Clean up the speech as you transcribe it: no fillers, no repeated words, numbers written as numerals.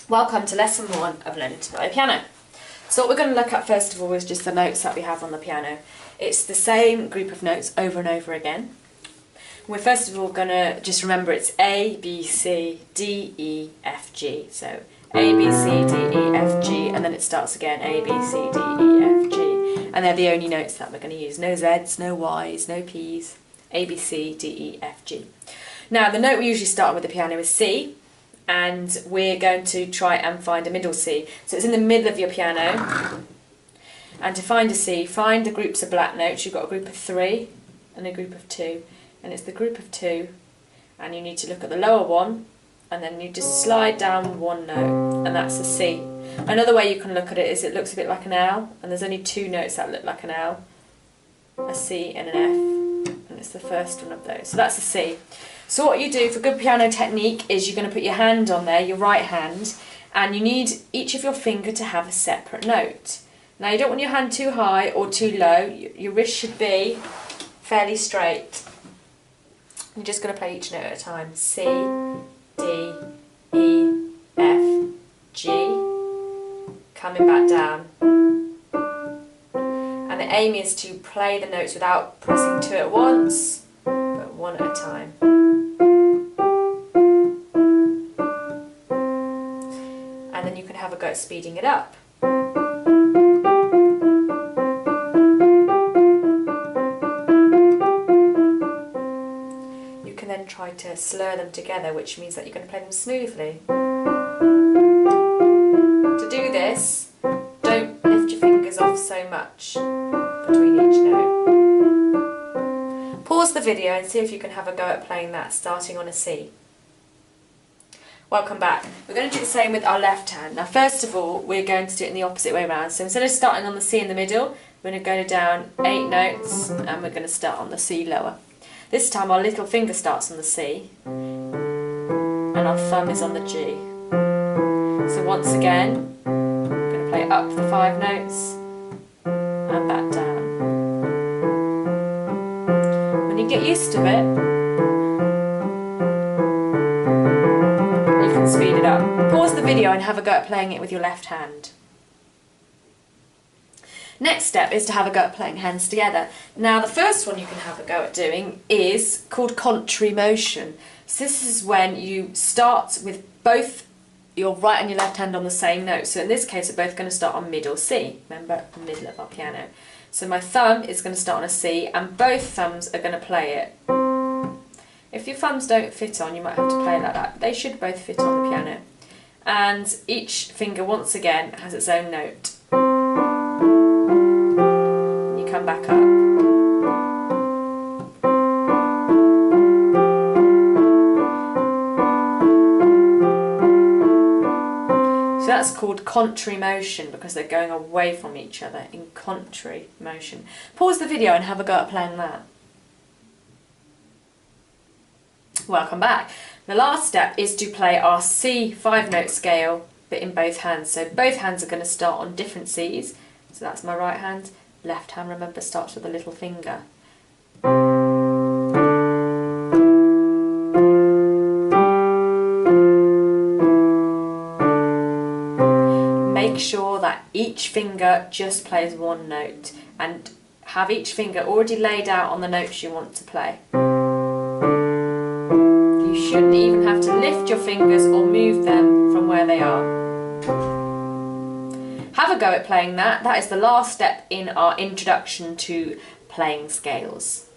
Welcome to lesson 1 of learning to play piano. So what we're going to look at first of all is just the notes that we have on the piano. It's the same group of notes over and over again. We're first of all going to just remember it's A, B, C, D, E, F, G. So A, B, C, D, E, F, G, and then it starts again A, B, C, D, E, F, G. And they're the only notes that we're going to use. No Zs, no Ys, no Ps. A, B, C, D, E, F, G. Now the note we usually start with the piano is C, and we're going to try and find a middle C. So it's in the middle of your piano, and to find a C, find the groups of black notes. You've got a group of 3 and a group of 2, and it's the group of 2, and you need to look at the lower one, and then you just slide down one note, and that's a C. Another way you can look at it is it looks a bit like an L, and there's only 2 notes that look like an L, a C and an F, and it's the first one of those. So that's a C. So what you do for good piano technique is you're going to put your hand on there, your right hand, and you need each of your finger to have a separate note. Now you don't want your hand too high or too low, your wrist should be fairly straight. You're just going to play each note at a time. C, D, E, F, G, coming back down. And the aim is to play the notes without pressing 2 at once, but 1 at a time. And then you can have a go at speeding it up. You can then try to slur them together, which means that you're going to play them smoothly. To do this, don't lift your fingers off so much between each note. Pause the video and see if you can have a go at playing that, starting on a C. Welcome back. We're going to do the same with our left hand. Now first of all, we're going to do it in the opposite way around. So instead of starting on the C in the middle, we're going to go down 8 notes and we're going to start on the C lower. This time our little finger starts on the C and our thumb is on the G. So once again, we're going to play up the 5 notes and back down. When you get used to it, speed it up. Pause the video and have a go at playing it with your left hand. Next step is to have a go at playing hands together. Now the first one you can have a go at doing is called contrary motion. So this is when you start with both your right and your left hand on the same note. So in this case we're both going to start on middle C. Remember, the middle of our piano. So my thumb is going to start on a C and both thumbs are going to play it. If your thumbs don't fit on, you might have to play like that. They should both fit on the piano. And each finger, once again, has its own note. You come back up. So that's called contrary motion because they're going away from each other in contrary motion. Pause the video and have a go at playing that. Welcome back. The last step is to play our C 5-note scale but in both hands. So both hands are going to start on different Cs. So that's my right hand. Left hand, remember, starts with the little finger. Make sure that each finger just plays 1 note and have each finger already laid out on the notes you want to play. You shouldn't even have to lift your fingers or move them from where they are. Have a go at playing that. That is the last step in our introduction to playing scales.